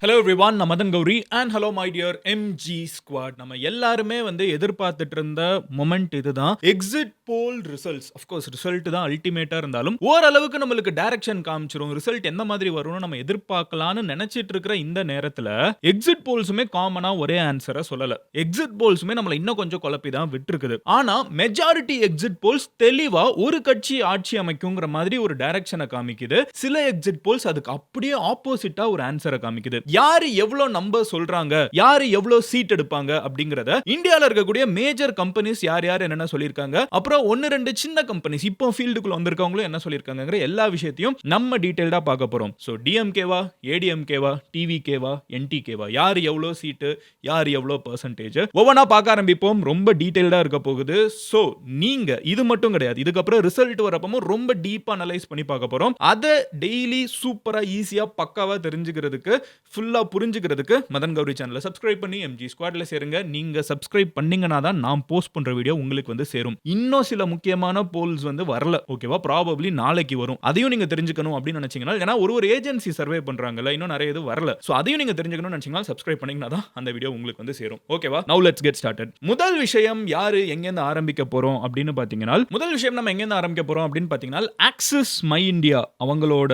Hello everyone, நான் Madan Gowri and hello my dear MG squad. நம்ம எல்லாருமே எதிர்பார்த்துட்டு இருந்த மொமெண்ட் இதுதான். Exit poll results. Of course result தான் அல்டிமேட்டா இருந்தாலும் ஓரளவுக்கு நம்மளுக்கு டைரக்ஷன் காமிச்சிரும். ரிசல்ட் எந்த மாதிரி வரும்னு நம்ம எதிர்பார்க்கலாம்னு நினைச்சிட்டு இருக்கிற இந்த நேரத்துல எக்ஸிட் போல்ஸுமே காமனா ஒரே ஆன்சரை சொல்லல. எக்ஸிட் போல்ஸுமே நம்மள இன்னும் கொஞ்சம் குழப்பி தான் விட்டுருக்குது. ஆனா மெஜாரிட்டி எக்ஸிட் போல்ஸ் தெளிவா ஒரு கட்சி ஆட்சி அமைக்குங்கிற மாதிரி ஒரு டைரக்ஷனை காமிக்குது. சில எக்ஸிட் போல்ஸ் அதுக்கு அப்படியே ஆப்போசிட்டா ஒரு ஆன்சரை காமிக்குது. யாரு எவ்வளவு நம்பர் சொல்றாங்க, யாரு எவ்வளவு சீட் எடுப்பாங்க அப்படிங்கறத இந்தியால இருக்கக்கூடிய மேஜர் கம்பெனிஸ் யார் யார் என்னென்ன சொல்லிருக்காங்க, அப்புறம் ஒன்னு ரெண்டு சின்ன கம்பெனிஸ் இப்போ ஃபீல்டுக்குள்ள வந்திருக்கவங்களும் என்ன சொல்லிருக்காங்கங்கற எல்லா விஷயத்தையும் நம்ம டீடைலா பார்க்க போறோம். சோ டிஎம்கேவா, ஏடிஎம்கேவா, டிவிகேவா, என்டிகேவா, யார் எவ்வளவு சீட், யார் எவ்வளவு பெர்சன்டேஜ் ஒவ்வொன்னா பார்க்க ஆரம்பிப்போம். ரொம்ப டீடைலா இருக்க போகுது. சோ நீங்க இது மட்டும் கிடையாது, இதுக்கப்புறம் ரிசல்ட் வரப்போ ரொம்ப டீப்பா அனலைஸ் பண்ணி பார்க்க போறோம். அதை டெய்லி சூப்பரா ஈஸியா பக்காவா தெரிஞ்சுக்கிறதுக்கு ஃபுல்லா புரிஞ்சுக்கிறதுக்கு மதன் கௌரி சேனலை சப்ஸ்கிரைப் பண்ணி எம்ஜி ஸ்குவாட்ல சேருங்க. நீங்க சப்ஸ்கிரைப் பண்ணீங்கன்னா தான் நான் போஸ்ட் பண்ற வீடியோ உங்களுக்கு சேரும். இன்னும் சில முக்கியமான போல்ஸ் வரல, ஓகேவா? ப்ராபபிலி நாளைக்கு வரும். அதையும் நீங்க தெரிஞ்சுக்கணும் அப்படின்னு நினைச்சீங்கன்னா, ஏன்னா ஒரு ஏஜென்சி சர்வே பண்றாங்கல்ல, இன்னும் நிறைய இது வரல. சோ அதையும் நீங்க தெரிஞ்சுக்கணும்னு நினைச்சீங்கன்னா சப்ஸ்கிரைப் பண்ணீங்கன்னா தான் அந்த வீடியோ உங்களுக்கு சேரும். ஓகேவா? நவ லெட்ஸ் கெட் ஸ்டார்டட். முதல் விஷயம் யாரு எங்க இருந்து ஆரம்பிக்க போறோம் அப்படின்னு பாத்தீங்கன்னா, முதல் விஷயம் நம்ம எங்க இருந்து ஆரம்பிக்க போறோம் அப்படின்னு பாத்தீங்கன்னா, ஆக்சிஸ் மை இந்தியா அவங்களோட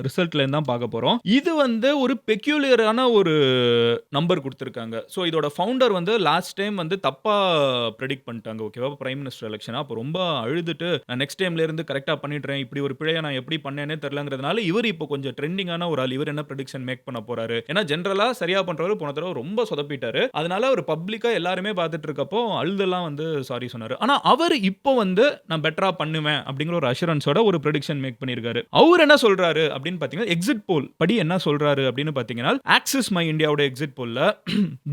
ரிசல்ட்ல இருந்து தான் பார்க்க போறோம். இது ஒரு பெக்யூலியரான ஒரு நம்பர் கொடுத்திருக்காங்க. சோ இதோட ஃபவுண்டர் லாஸ்ட் டைம் தப்பா பிரெடிக்ட் பண்ணிட்டாங்க, ஓகேவா? பிரைம் மினிஸ்டர் எலெக்ஷன் அப்ப ரொம்ப அழுதுட்டு நான் நெக்ஸ்ட் டைம்ல இருந்து கரெக்ட்டா பண்ணிடுறேன், இப்படி ஒரு பிழையை நான் எப்படி பண்ணேனே தெரியலங்கிறதுனால இவர் இப்போ கொஞ்சம் ட்ரெண்டிங்கான ஒரு ஆள். இவர் என்ன பிரெடிக்ஷன் மேக் பண்ண போறாரு? ஏன்னா ஜெனரலா சரியா பண்றவர் போன தடவை ரொம்ப சொதப்பிட்டாரு. அதனால ஒரு பப்ளிக்கா எல்லாருமே பார்த்துட்டு இருக்கப்போ அழுதெல்லாம் சாரி சொன்னாரு. ஆனா அவர் இப்போ நான் பெட்டரா பண்ணுவேன் அப்படிங்கிற ஒரு அஷூரன்ஸோட ஒரு பிரெடிக்ஷன் மேக் பண்ணிருக்காரு. அவர் என்ன சொல்றாரு அப்படின்னு பாத்தீங்கன்னா, எக்ஸிட் போல் படி என்ன சொல்றாரு அப்படின்னு பாத்தீங்கன்னா, ஆக்சிஸ் மை இந்தியாவோட எக்ஸிட் போல்ல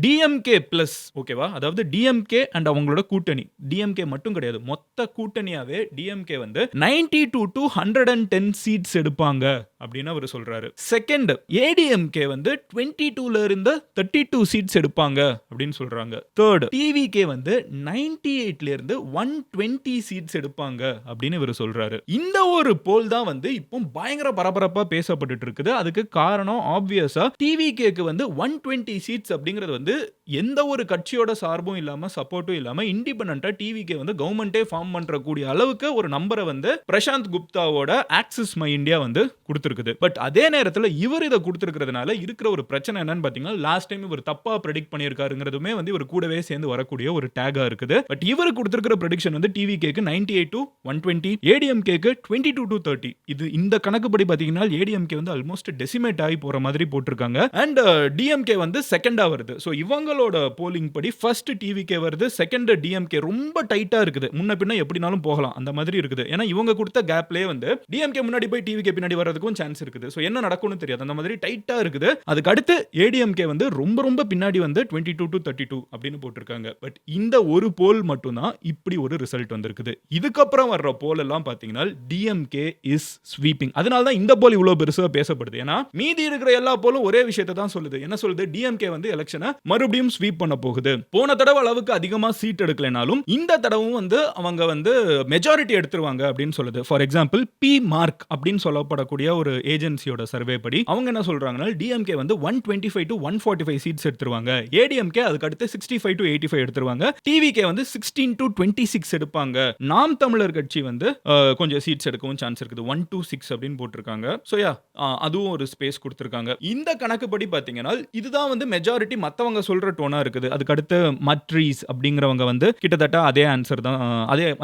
டிஎம்கே பிளஸ், ஓகேவா? அதாவது டிஎம்கே அண்ட் அவங்களோட கூட்டணி, டிஎம்கே மட்டும் கிடையாது, மொத்த கூட்டணியாவே டிஎம்கே 92 to 110 சீட்ஸ் எடுப்பாங்க அப்படின்னு அவர் சொல்றாரு. செகண்ட் ஏடிஎம்கே 22ல இருந்து 32 சீட்ஸ் எடுப்பாங்க அப்படின்னு சொல்றாங்க. தேர்ட் டிவிகே 98ல இருந்து 120 சீட்ஸ் எடுப்பாங்க அப்படின்னு இவர் சொல்றாரு. இந்த ஒரு போல் தான் இப்போ பயங்கர பரபரப்பா பேசப்பட்டு இருக்குது. அதுக்கு காரணம் ஆப்வியஸா டிவிகேக்கு 120 சீட்ஸ் அப்படிங்கிறது எந்த ஒரு கட்சியோட சார்பும் இல்லாம சப்போர்ட்டும் இல்லாம இண்டிபெண்டன்ட்டா டிவிகே கவர்மெண்டே ஃபார்ம் பண்ற கூடிய அளவுக்கு ஒரு நம்பரை பிரசாந்த் குப்தாவோட ஆக்சிஸ் மை இந்தியா கொடுத்திருக்குது. பட் அதே நேரத்துல இவர் இத கொடுத்திருக்கிறதுனால இருக்கிற ஒரு பிரச்சனை என்னன்னு பாத்தீங்கன்னா, லாஸ்ட் டைம் இவர் தப்பா பிரெடிக்ட் பண்ணியிருக்காருங்கிறதுமே இவர் கூடவே சேர்ந்து வரக்கூடிய ஒரு டேகா இருக்குது. பட் இவர் கொடுத்திருக்கிற பிரெடிக்ஷன் டிவிகேக்கு 98 to 120, ஏடிஎம்கேக்கு 22 to 30. இது இந்த கணக்குப்படி பாத்தீங்கன்னா ஏடிஎம்கே ஆல்மோஸ்ட் டெசிமேட் ஆகி போற மாதிரி போட்டிருக்காங்க. அண்ட் டிஎம்கே செகண்டா வருது. சோ இவங்களோட போலிங் படி ஃபர்ஸ்ட் டிவிகே வருது, செகண்ட் டிஎம்கே. ரொம்ப டைட்டா இருக்குது, முன்ன பின்ன எப்படினாலும் போகலாம் அந்த மாதிரி இருக்குது. ஏன்னா இவங்க கொடுத்த கேப்லயே டிஎம்கே முன்னாடி போய் டிவிகே பின்னாடி வரதுக்கும் சான்ஸ் இருக்குது. சோ என்ன நடக்கும்னு தெரியாது, அந்த மாதிரி டைட்டா இருக்குது. அதுக்கு அடுத்து ஏடிஎம்கே ரொம்ப ரொம்ப பின்னாடி 22 to 32 அப்படின்னு போட்டிருக்காங்க. பட் இந்த ஒரு போல் மட்டும் தான் இப்படி ஒரு ரிசல்ட் வந்திருக்குது. இதுக்கப்புறம் வர்ற போல் எல்லாம் பாத்தீங்கன்னா டிஎம்கே இஸ் ஸ்வீப்பிங். அதனால தான் இந்த போல் இவ்வளவு பெருசா பேசப்படுது. ஏன்னா மீதி இருக்கிற எல்லா போலும் ஒரே விஷயத்தை தான் சொல்லுது. என்ன சொல்லுது? டிஎம்கே எலெக்ஷனை மறுபடியும் ஸ்வீப் பண்ண போகுது. போன தடவை அளவுக்கு அதிகமா சீட் எடுக்கலனாலும் இந்த தடவும் அவங்க மெஜாரிட்டி எடுத்துருவாங்க அப்படின்னு சொல்லுது. ஃபார் எக்ஸாம்பிள் பி மார்க் அப்படின்னு சொல்லப்படக்கூடிய ஒரு ஏஜென்சியோட சர்வே படி அவங்க என்ன சொல்றாங்கன்னா, டிஎம்கே 125 to 145 சீட்ஸ் எடுத்துருவாங்க. ஏடிஎம்கே அதுக்கு அடுத்து 65 to 85 எடுத்துருவாங்க. டிவிகே 16 to 26 எடுப்பாங்க. நாம் தமிழர் கட்சி கொஞ்சம் சீட்ஸ் எடுக்கவும் சான்ஸ் இருக்குது. 1 to 6 அப்படின்னு போட்டிருக்காங்க. சோ யா, அதுவும் ஒரு ஸ்பேஸ் கொடுத்திருக்காங்க. இந்த கணக்குப்படி பாத்தீங்கன்னா இதுதான் மெஜாரிட்டி மத்தவங்க சொல்ற டோனா இருக்குது. அதுக்கு அடுத்து மட்ரீஸ் அப்படிங்கறவங்க கிட்டத்தட்ட அதே ஆன்சர் தான்,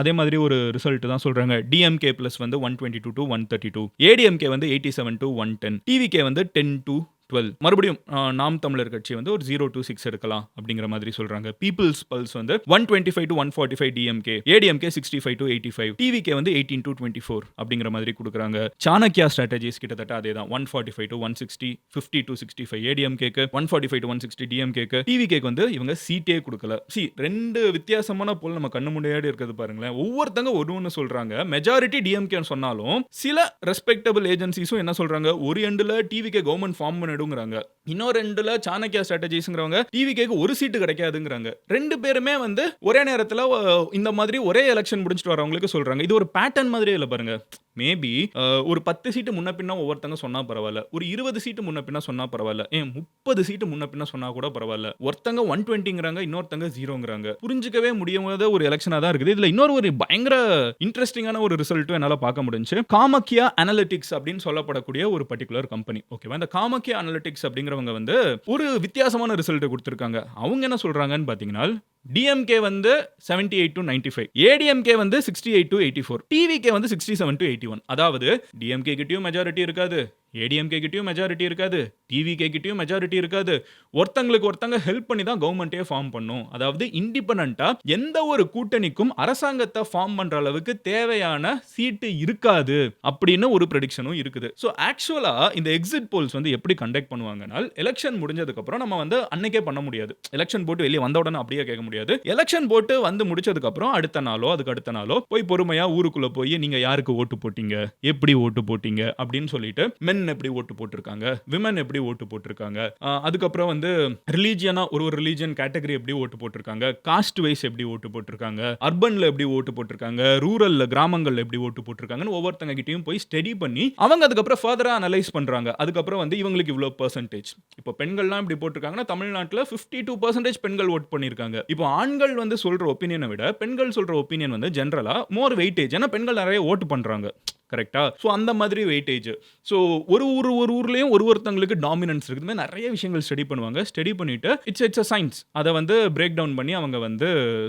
அதே மாதிரி ஒரு ரிசல்ட் தான் சொல்றாங்க. DMK plus 122 to 132, ADMK 87 to 110, TVK 10 to 12. மறுபடியும் நாம் தமிழர் கட்சி ஒரு 0 to 6 எடுக்கலாம் அப்படிங்கிற மாதிரி சொல்றாங்க. Peoples pulse 125 to 145 DMK, ADMK 65 to 85, TVK 18 to 24 அப்படிங்கிற மாதிரி கொடுக்குறாங்க. சாணக்யா ஸ்ட்ராட்டஜிஸ் கிட்டத்தட்ட அதே தான். 145 to 160, 50 to 65 ஏடிஎம்கேக்கு, 145 to 160 டிஎம்கேக்கு. டிவிகேக்கு இவங்க சீட்டே கொடுக்கல. ரெண்டு வித்தியாசமான போல் நம்ம கண்ணு முன்னாடி இருக்குது பாருங்களேன். ஒவ்வொருத்தங்க ஒன்னு சொல்றாங்க. மெஜாரிட்டி டிஎம்கே சொன்னாலும் சில ரெஸ்பெக்டபிள் ஏஜென்சிஸும் என்ன சொல்றாங்க, ஒரு எண்டுல டிவிகே கவர்மெண்ட் ஃபார்ம் பண்ணிடுங்கிறாங்க, இன்னொரு ரெண்டுல சாணக்யா ஸ்ட்ராட்டஜிஸ்ங்கறவங்க டிவிகேக்கு ஒரு சீட்டு கிடைக்காதுங்கறாங்க. ரெண்டு பேருமே ஒரே நேரத்துல இந்த மாதிரி ஒரே எலெக்ஷன் முடிஞ்சிட்டு வரவங்களுக்கு சொல்றாங்க. இது ஒரு பேட்டர்ன் மாதிரி இல்ல பாருங்க. மேபி ஒரு 10 சீட்டு முன்ன பின்ன ஒவ்வொருத்தங்க சொன்னா பரவாயில்ல. ஒரு 20 சீட்டு முன்ன பின்ன சொன்னா பரவாயில்ல. 30 சீட்டு முன்ன பின்ன சொன்னா கூட பரவாயில்ல. ஒருத்தங்க 120ங்கிறாங்க, இன்னொருத்தங்க 0ங்கிறாங்க. புரிஞ்சுக்கவே முடியாத ஒரு எலக்ஷனா தான் இருக்குது. இதுல இன்னொரு ஒரு பயங்கர இன்ட்ரஸ்டிங்கான ஒரு ரிசல்ட்டும் என்னால பார்க்க முடிஞ்சுச்சு. காமக்கியா அனலிட்டிக்ஸ் அப்படின்னு சொல்லப்படக்கூடிய ஒரு பர்ட்டிகுலர் கம்பெனி. ஓகேவா? இந்த காமக்கியா அனலிட்டிக்ஸ் அப்படிங்கிறவங்க வந்து ஒரு வித்தியாசமான ரிசல்ட் குடுத்திருக்காங்க. அவங்க என்ன சொல்றாங்கன்னு பார்த்தீங்கன்னா, டிஎம்கே வந்து 78 to 95, ஏடிஎம்கே வந்து 68 to 84, டிவிகே வந்து 67 to 81. அதாவது டிஎம்கே கிட்டயும் மெஜாரிட்டி இருக்காது, ஏடிஎம்கே கிட்டயும் மெஜாரிட்டி இருக்காது, டிவிகே கிட்டயும் மெஜாரிட்டி இருக்காது. ஒருத்தங்களுக்கு ஒருத்தங்க ஹெல்ப் பண்ணி தான் கவர்மெண்ட்டே ஃபார்ம் பண்ணும். அதாவது இண்டிபெண்டன்ட்டா எந்த ஒரு கூட்டணிக்கும் அரசாங்கத்தை ஃபார்ம் பண்ற அளவுக்கு தேவையான சீட்டு இருக்காது அப்படின்னு ஒரு ப்ரெடிக்ஷனும் இருக்குது. ஸோ ஆக்சுவலா இந்த எக்ஸிட் போல்ஸ் வந்து எப்படி கண்டக்ட் பண்ணுவாங்கன்னா, எலெக்ஷன் முடிஞ்சதுக்கு அப்புறம் நம்ம வந்து அன்னைக்கே பண்ண முடியாது. எலெக்ஷன் போட்டு வெளியே வந்த உடனே அப்படியே கேட்க முடியாது. எலெக்ஷன் போட்டு வந்து முடிச்சதுக்கு அப்புறம் அடுத்த நாளோ அதுக்கு அடுத்த நாளோ போய் பொறுமையா ஊருக்குள்ள போய் நீங்க யாருக்கு ஓட்டு போட்டீங்க, எப்படி ஓட்டு போட்டீங்க அப்படின்னு சொல்லிட்டு மென் எப்படி ஓட்டு போட்டிருக்காங்க, விமன் எப்படி ஓட்டு போட்டிருக்காங்க, அதுக்கப்புறம் வந்து ரிலீஜியனா ஒரு ரிலீஜியன் கேட்டகரி எப்படி ஓட்டு போட்டிருக்காங்க, காஸ்ட் வைஸ் எப்படி ஓட்டு போட்டிருக்காங்க, அர்பன்ல எப்படி ஓட்டு போட்டிருக்காங்க, ரூரல்ல கிராமங்கள்ல எப்படி ஓட்டு போட்டிருக்காங்கன்னு ஒவ்வொருத்தங்க கிட்டயும் போய் ஸ்டடி பண்ணி அவங்க அதுக்கப்புறம் ஃபர்தரா அனலைஸ் பண்றாங்க. அதுக்கப்புறம் வந்து இவங்களுக்கு இவ்வளவு பெர்சன்டேஜ், இப்போ பெண்கள்லாம் இப்படி போட்டிருக்காங்கன்னா தமிழ்நாட்டில் 52% பெண்கள் ஓட் பண்ணிருக்காங்க. இப்போ ஆண்கள் வந்து சொல்ற ஒப்பீனியனை விட பெண்கள் சொல்ற ஒப்பீனியன் வந்து ஜெனரலா மோர் வெயிட்டேஜ். ஏன்னா பெண்கள் நிறைய ஓட்டு பண்றாங்க. கரெக்ட்டா? ஸோ அந்த மாதிரி வெயிட்டேஜ். ஸோ ஒரு ஊர்லயும் ஒருத்தங்களுக்கு டாமினன்ஸ் இருக்குது. இந்த மாதிரி நிறைய விஷயங்கள் ஸ்டடி பண்ணுவாங்க. ஸ்டடி பண்ணிட்டு இட்ஸ் அ சயின்ஸ். அதை வந்து பிரேக் டவுன் பண்ணி அவங்க வந்து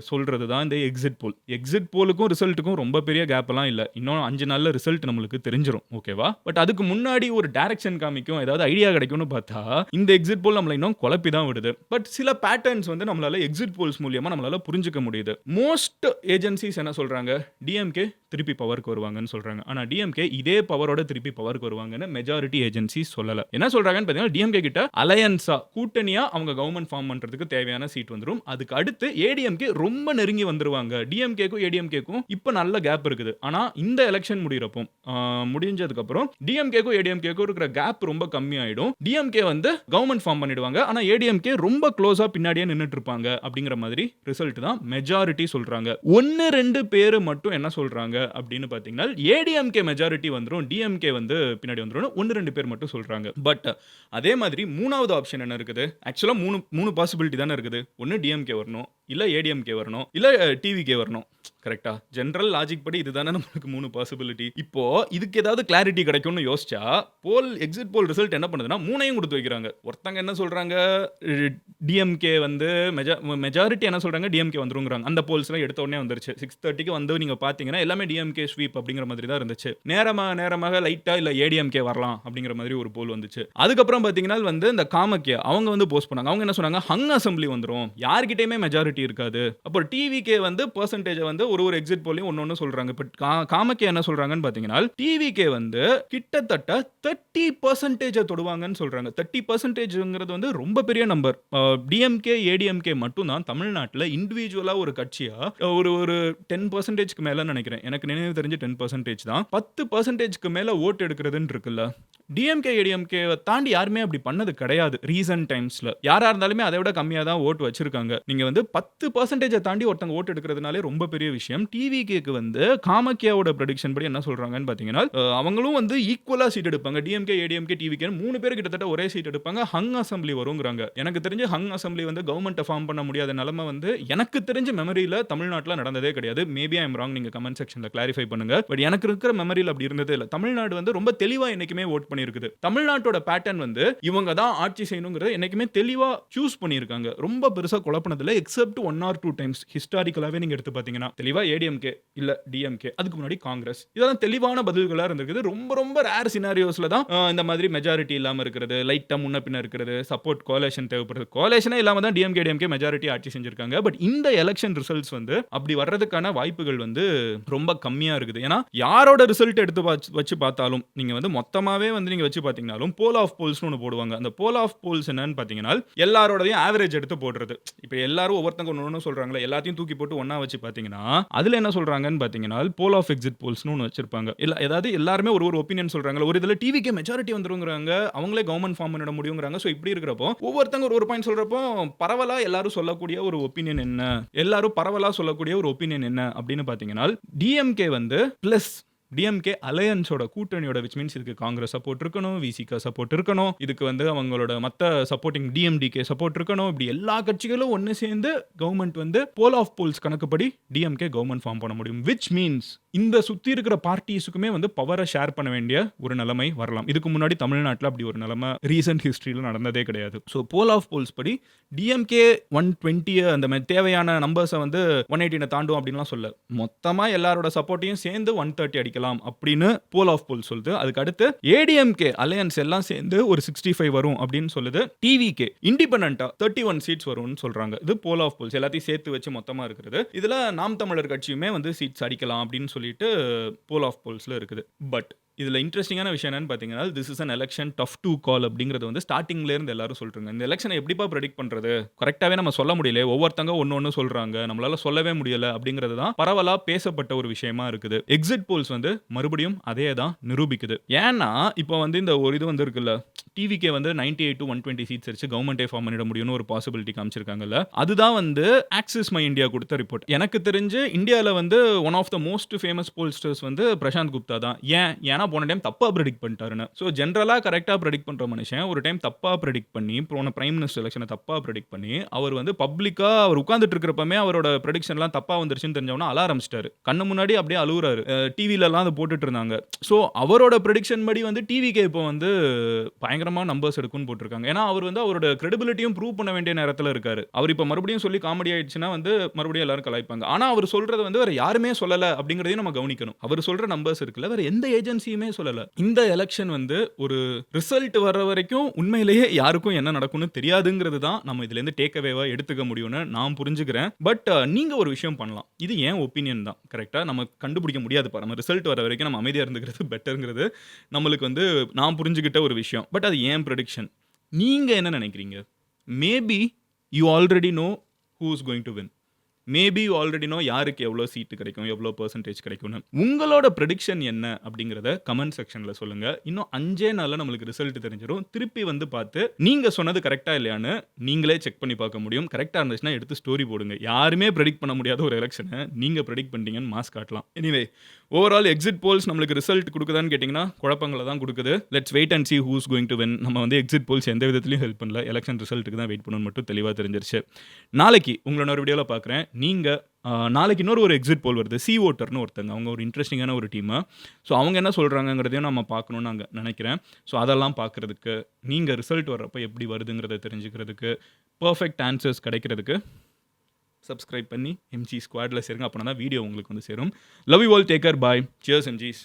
சொல்றது தான் இந்த எக்ஸிட் போல். எக்ஸிட் போலுக்கும் ரிசல்ட்டுக்கும் ரொம்ப பெரிய கேப் எல்லாம் இல்ல. இன்னும் 5 நாள்ல ரிசல்ட் நம்மளுக்கு தெரிஞ்சிரும். ஓகேவா? பட் அதுக்கு முன்னாடி ஒரு டைரக்ஷன் காமிக்கும், ஏதாவது ஐடியா கிடைக்கும்னு பார்த்தா இந்த எக்ஸிட் போல் நம்மள இன்னும் குழப்பி தான் விடுது. பட் சில பேட்டர்ன்ஸ் வந்து நம்மளால எக்ஸிட் போல்ஸ் மூலியமா நம்மளால புரிஞ்சுக்க முடியுது. மோஸ்ட் ஏஜென்சிஸ் என்ன சொல்றாங்க? டிஎம்கே திருப்பி பவருக்கு வருவாங்கன்னு சொல்றாங்க. ஆனா டிஎம்கே இதே பவரோட திருப்பி பவருக்கு வருவாங்கன்னு மெஜாரிட்டி ஏஜென்சிஸ் சொல்லல. என்ன சொல்றாங்கன்னு பார்த்தீங்கன்னா, டிஎம்கே கிட்ட அலையன்ஸா கூட்டணியா அவங்க கவர்மெண்ட் ஃபார்ம் பண்றதுக்கு தேவையான சீட் வந்துரும். அதுக்கு அடுத்து ஏடிஎம்கே ரொம்ப நெருங்கி வந்துருவாங்க. டிஎம்கேக்கும் ஏடிஎம்கேக்கும் இப்ப நல்ல கேப் இருக்குது. ஆனா இந்த எலெக்ஷன் முடியறப்போ முடிஞ்சதுக்கு அப்புறம் டிஎம்கேக்கும் ஏடிஎம்கேக்கும் இருக்கிற கேப் ரொம்ப கம்மி ஆயிடும். டிஎம்கே வந்து கவர்மெண்ட் ஃபார்ம் பண்ணிடுவாங்க. ஆனா ஏடிஎம்கே ரொம்ப க்ளோஸா பின்னாடியே நின்னுட்டு இருப்பாங்க அப்படிங்கிற மாதிரி ரிசல்ட் தான் மெஜாரிட்டி சொல்றாங்க. 1-2 பேர் மட்டும் என்ன சொல்றாங்க அப்படின்னு பார்த்தீங்கன்னா, ஏடிஎம்கே மெஜாரிட்டி வந்துரும், டிஎம்கே வந்து பின்னாடி வந்துரும். 1-2 பேர் மட்டும் சொல்றாங்க. பட் அதே மாதிரி மூணாவது ஆப்ஷன் என்ன இருக்குது? ஆக்சுவலா 3 பாசிபிலிட்டி தானே இருக்குது. ஒன்னு டிஎம்கே வரணும், இல்ல ஏடிஎம்கே வரணும், இல்ல டிவிகே வரணும். கரெக்ட்டா? ஜெனரல் லாஜிக் படி இதுதானே நமக்கு 3 பாசிபிலிட்டி. இப்போ இதுக்கு ஏதாவது கிளாரிட்டி கிடைக்கும்னு யோசிச்சா எக்ஸிட் போல் ரிசல்ட் என்ன பண்ணுதுன்னா 3யும் கொடுத்து வைக்கிறாங்க. ஒருத்தங்க என்ன சொல்றாங்க? டிஎம்கே வந்து மெஜாரிட்டி என்ன சொல்றாங்க? டிஎம்கே வந்துருங்கிறாங்க. அந்த போல்ஸ்லாம் எடுத்த உடனே வந்துருச்சு. 6:30க்கு வந்து நீங்க பாத்தீங்கன்னா எல்லாமே டிஎம்கே ஸ்வீப் அப்படிங்கிற மாதிரி தான் இருந்துச்சு. நேரமாக லைட்டா இல்ல ஏடிஎம்கே வரலாம் அப்படிங்கிற மாதிரி ஒரு போல் வந்துச்சு. அதுக்கப்புறம் பாத்தீங்கன்னா வந்து இந்த காமக்கியா அவங்க வந்து போஸ்ட் பண்ணாங்க. அவங்க என்ன சொன்னாங்க? ஹங் அசெம்பிளி வந்துரும், யார்கிட்டயுமே மெஜாரிட்டி இருக்காது. அப்போ டிவிகே வந்து பெர்சன்டேஜ் வந்து ஒரு எக்ஸிட் போலையும் ஒன்னு சொல்றாங்க. பட் காமக்கியா என்ன சொல்றாங்கன்னு பாத்தீங்கன்னா, டிவிகே வந்து கிட்டத்தட்ட 30% தொடுவாங்கன்னு சொல்றாங்க. 30%ங்கிறது வந்து ரொம்ப பெரிய நம்பர். டிஎம்கே ஏடிஎம்கே மட்டும் தான் தமிழ்நாட்டில் இண்டிவிஜுவலா ஒரு கட்சியா ஒரு 10%க்கு மேல நினைக்கிறேன். எனக்கு நினைவு தெரிஞ்சு 10% தான். 10%க்கு மேல ஓட்டு எடுக்கிறதுன்னு இருக்குல்ல, டிஎம்கே ஏடிஎம்கே தாண்டி யாருமே அப்படி பண்ணது கிடையாது. ரீசன்ட் டைம்ஸ்ல யாரா இருந்தாலுமே அதை விட கம்மியா தான் ஓட்டு வச்சிருக்காங்க. நீங்க வந்து 10% தாண்டி ஒருத்தங்க ஓட்டு எடுக்கிறதுனாலே ரொம்ப பெரிய விஷயம். டிவிகேக்கு வந்து காமக்கியாவோட ப்ரெடிக்ஷன் படி என்ன சொல்றாங்கன்னு பாத்தீங்கன்னா, அவங்களும் வந்து ஈக்குவலா சீட் எடுப்பாங்க. டிஎம்கே ஏடிஎம்கே டிவிகே 3 பேர் கிட்டத்தட்ட ஒரே சீட் எடுப்பாங்க. ஹங் அசெம்பிளி வருங்கிறாங்க. எனக்கு தெரிஞ்சு ஹங் அசெம்பிளி வந்து கவர்மெண்ட்டை ஃபார்ம் பண்ண முடியாத நிலைமை வந்து எனக்கு தெரிஞ்ச மெமரியில தமிழ்நாட்டில் நடந்ததே கிடையாது. Maybe I am wrong. நீங்க கமெண்ட் செக்ஷன்ல கிளாரிஃபை பண்ணுங்க. பட் எனக்கு இருக்கிற மெமரியில் அப்படி இருந்ததே இல்லை. தமிழ்நாடு வந்து ரொம்ப தெளிவா என்னைக்குமே ஓட் பண்ணியிருக்குது. தமிழ்நாட்டோட பேட்டர்ன் வந்து இவங்க தான் ஆட்சி செய்யணுங்கிறத என்னைக்குமே தெளிவா சூஸ் பண்ணியிருக்காங்க. ரொம்ப பெருசா குழப்பினதில்லை. எக்ஸப்ட் 1 or 2 டைம்ஸ் ஹிஸ்டாரிக்கலாவே நீங்க எடுத்து பாத்தீங்கன்னா தெளிவா ஏடிஎம்கே இல்ல டிஎம்கே, அதுக்கு முன்னாடி காங்கிரஸ், இதெல்லாம் தெளிவான பதில்களா இருந்திருக்குது. ரொம்ப ரேர் சினாரியோஸ்ல தான் இந்த மாதிரி மெஜாரிட்டி இல்லாம இருக்கிறது, லைட்டா முன்ன பின்ன இருக்கிறது, சப்போர்ட் கோலேஷன் தேவைப்படுது. கோலேஷனே இல்லாம தான் டிஎம்கே டிஎம்கே மெஜாரிட்டி ஆட்சி செஞ்சிருக்காங்க. பட் இந்த எலெக்ஷன் ரிசல்ட்ஸ் வந்து அப்படி வர்றதுக்கான வாய்ப்புகள் வந்து ரொம்ப கம்மியா இருக்குது. ஏன்னா யாரோட ரிசல்ட் எடுத்து வச்சு பார்த்தாலும் நீங்க வந்து மொத்தமாவே வந்து நீங்க வச்சு பாத்தீங்கன்னாலும் போல் ஆஃப் போல்ஸ்னு ஒன்று போடுவாங்க. அந்த போல் ஆஃப் போல்ஸ் என்னன்னு பாத்தீங்கன்னா எல்லாரோடையும் ஆவரேஜ் எடுத்து போடுறது. இப்போ எல்லாரும் ஒவ்வொருத்தங்க ஒன்று சொல்றாங்களா, எல்லாத்தையும் தூக்கி போட்டு ஒண்ணா வச்சு பாத்தீங்கன்னா அதுல என்ன சொல்றாங்கன்னு பாத்தீங்கன்னா போல் ஆஃப் எக்ஸிட் போல்ஸ்னு ஒன்று வச்சிருப்பாங்க. ஏதாவது எல்லாருமே ஒரு ஒப்பீனியன் சொல்றாங்க. ஒரு இதுல டிவிக்கே மெஜாரிட்டி வந்துருங்கிறாங்க, அவங்களே கவர்மெண்ட் ஃபார்ம் பண்ணிட முடியுங்கிறாங்க. ஸோ இப்படி இருக்கிறப்போ ஒவ்வொருத்தங்க ஒரு பாயிண்ட் சொல்றப்போ பரவலா எல்லாரும் சொல்லக்கூடிய ஒரு ஒப்பீனியன் என்ன, எல்லாரும் பரவலா சொல்லக்கூடிய ஒரு ஒப்பீனியன் என்ன அப்படின்னு பாத்தீங்கன்னா டிஎம்கே வந்து பிளஸ் டிஎம்கே அலையன்ஸோட கூட்டணியோட விச் மீன்ஸ் இதுக்கு காங்கிரஸ் சப்போர்ட் இருக்கணும், விசிக சப்போர்ட் இருக்கணும், இதுக்கு வந்து அவங்களோட மத்த சப்போர்ட்டிங் டிஎம்டிகே சப்போர்ட் இருக்கணும். இப்படி எல்லா கட்சிகளும் ஒன்று சேர்ந்து கவர்மெண்ட் வந்து போல் ஆஃப் போல்ஸ் கணக்குப்படி டிஎம்கே கவர்மெண்ட் ஃபார்ம் பண்ண முடியும். விச் மீன்ஸ் இந்த சுத்தி இருக்கிற பார்ட்டிஸுக்குமே வந்து பவரை ஷேர் பண்ண வேண்டிய ஒரு நிலைமை வரலாம். இதுக்கு முன்னாடி தமிழ்நாட்டில் அப்படி ஒரு நிலைமை ரீசெண்ட் ஹிஸ்டரியில் நடந்ததே கிடையாது. ஸோ போல் ஆஃப் போல்ஸ் படி டிஎம்கே 120 அந்த மாதிரி தேவையான நம்பர்ஸை வந்து 180 தாண்டும் அப்படின்லாம் சொல்ல, மொத்தமாக எல்லாரோட சப்போர்ட்டையும் சேர்ந்து 130 அடிக்கலாம் அப்படின்னு போல் ஆஃப் போல் சொல்லுது. அதுக்கு அடுத்து ஏடிஎம்கே அலையன்ஸ் எல்லாம் சேர்ந்து ஒரு 65 வரும் அப்படின்னு சொல்லுது. டிவிகே இண்டிபெண்டா 31 சீட்ஸ் வரும்னு சொல்றாங்க. இது போல் ஆஃப் போல்ஸ் எல்லாத்தையும் சேர்த்து வச்சு மொத்தமாக இருக்கிறது. இதுல நாம் தமிழர் கட்சியுமே வந்து சீட்ஸ் அடிக்கலாம் அப்படின்னு சொல்லிட்டு போல் ஆஃப் போல்ஸ்ல இருக்குது. பட் இதில் இன்ட்ரெஸ்டிங்கான விஷயம் என்னன்னு பார்த்தீங்கன்னா, this is an election tough to call அப்படிங்கிறது வந்து ஸ்டார்டிங்லேருந்து எல்லாரும் சொல்கிறாங்க. இந்த எலெக்ஷனை எப்படிப்பா ப்ரெடிக்ட் பண்ணுறது, கரெக்டாகவே நம்ம சொல்ல முடியல, ஒவ்வொருத்தங்க ஒன்று சொல்கிறாங்க, நம்மளால சொல்லவே முடியல அப்படிங்கிறது தான் பரவலாக பேசப்பட்ட ஒரு விஷயமா இருக்குது. எக்ஸிட் போல்ஸ் வந்து மறுபடியும் அதே தான் நிரூபிக்குது. ஏன்னா இப்போ வந்து இந்த ஒரு இது வந்து இருக்குல்ல, டிவிக்கே வந்து 98 to 120 சீட்ஸ் வச்சு கவர்மெண்ட்டே ஃபார்ம் பண்ணிட முடியும்னு ஒரு பாசிபிலிட்டி காமிச்சிருக்காங்கல்ல, அதுதான் வந்து ஆக்சிஸ் மை இந்தியா கொடுத்த ரிப்போர்ட். எனக்கு தெரிஞ்சு இந்தியாவில் வந்து one of the most famous pollsters வந்து பிரசாந்த் குப்தா தான். ஏன்னா போன டைம் தப்பா ப்ரெடிக்ட் பண்ணிட்டாருன்னு. ஸோ ஜென்ரலா கரெக்டா ப்ரெடிக்ட் பண்ற மனுஷன் ஒரு டைம் தப்பா ப்ரெடிக்ட் பண்ணி போன பிரைம் மினிஸ்டர் எலெக்ஷனை தப்பா ப்ரெடிக்ட் பண்ணி அவர் வந்து பப்ளிக்கா அவர் உட்கார்ந்துட்டு இருக்கிறப்பமே அவரோட ப்ரெடிக்ஷன்லாம் தப்பா வந்துருச்சுன்னு தெரிஞ்சவனா அழ ஆரம்பிச்சிட்டாரு. கண்ணு முன்னாடி அப்படியே அழுகுறாரு. டிவிலலாம் அதை போட்டுட்டு இருந்தாங்க. ஸோ அவரோட ப்ரெடிக்ஷன் படி வந்து டிவிக்கே இப்போ வந்து பயங்கரமா நம்பர்ஸ் எடுக்கும்னு போட்டிருக்காங்க. ஏன்னா அவர் வந்து அவரோட கிரெடிபிலிட்டியும் ப்ரூவ் பண்ண வேண்டிய நேரத்தில் இருக்காரு. அவர் இப்போ மறுபடியும் சொல்லி காமெடி ஆயிடுச்சுன்னா வந்து மறுபடியும் எல்லாரும் கலாய்ப்பாங்க. ஆனா அவர் சொல்றது வந்து வேற யாருமே சொல்லல அப்படிங்கிறதையும் நம்ம கவனிக்கணும். அவர் சொல்ற நம்பர்ஸ் இருக்குல்ல, வேற எந்த ஏஜென்சியுமே சொல்லல. இந்த எலெக்ஷன் வந்து ஒரு ரிசல்ட் வர்ற வரைக்கும் உண்மையிலேயே யாருக்கும் என்ன நடக்கும்னு தெரியாதுங்கிறது தான் நம்ம இதுல இருந்து டேக் அவேவா எடுத்துக்க முடியும்னு நான் புரிஞ்சுக்கிறேன். பட் நீங்க ஒரு விஷயம் பண்ணலாம். இது ஏன் ஒப்பீனியன் தான், கரெக்டா நம்ம கண்டுபிடிக்க முடியாது. நம்ம ரிசல்ட் வர வரைக்கும் நம்ம அமைதியா இருந்துக்கிறது பெட்டர்ங்கிறது நம்மளுக்கு வந்து நான் புரிஞ்சுக்கிட்ட ஒரு விஷயம். பட் அது ஏன் ப்ரெடிக்ஷன், நீங்க என்ன நினைக்கிறீங்க? Maybe you already know who is going to win. Maybe you already know யாருக்கு எவ்வளோ சீட்டு கிடைக்கும், எவ்வளோ பெர்சன்டேஜ் கிடைக்கும்னு. உங்களோட ப்ரெடிக்ஷன் என்ன அப்படிங்கிறத கமெண்ட் செக்ஷனில் சொல்லுங்க. இன்னும் 5 நாளில் நம்மளுக்கு ரிசல்ட் தெரிஞ்சிடும். திருப்பி வந்து பார்த்து நீங்க சொன்னது கரெக்டாக இல்லையான்னு நீங்களே செக் பண்ணி பார்க்க முடியும். கரெக்டாக இருந்துச்சுன்னா எடுத்து ஸ்டோரி போடுங்க. யாருமே ப்ரெடிக்ட் பண்ண முடியாத ஒரு எலெக்ஷனை நீங்க ப்ரெடிக்ட் பண்ணிட்டீங்கன்னு மாஸ் காட்டலாம். எனிவே ஓவரால் எக்ஸிட் போல்ஸ் நம்மளுக்கு ரிசல்ட் கொடுக்குதான்னு கேட்டிங்கன்னா குழப்பங்களை தான் கொடுக்குது. Let's wait and see who's going to win. நம்ம வந்து எக்ஸிட் போல்ஸ் எந்த விதத்துலையும் ஹெல்ப் பண்ணல. எலெக்ஷன் ரிசல்ட்டுக்கு தான் வெயிட் பண்ணணும்னு மட்டும் தெளிவாக தெரிஞ்சிருச்சு. நாளைக்கு உங்களோட ஒரு வீடியோவில் பார்க்குறேன். நீங்கள் நாளைக்கு இன்னொரு ஒரு எக்ஸிட் போல் வருது. சி ஓட்டர்னு ஒருத்தங்க, அவங்க ஒரு இன்ட்ரெஸ்டிங்கான ஒரு டீமு. ஸோ அவங்க என்ன சொல்கிறாங்கங்கிறதையும் நம்ம பார்க்கணுன்னு நாங்கள் நினைக்கிறேன். ஸோ அதெல்லாம் பார்க்குறதுக்கு, நீங்கள் ரிசல்ட் வர்றப்போ எப்படி வருதுங்கிறத தெரிஞ்சுக்கிறதுக்கு, பர்ஃபெக்ட் ஆன்சர்ஸ் கிடைக்கிறதுக்கு சப்ஸ்கிரைப் பண்ணி எம்ஜி ஸ்குவாடில் சேருங்க. அப்படின்னா தான் வீடியோ உங்களுக்கு வந்து சேரும். Love you all, take care, bye, cheers எம்ஜிஸ்.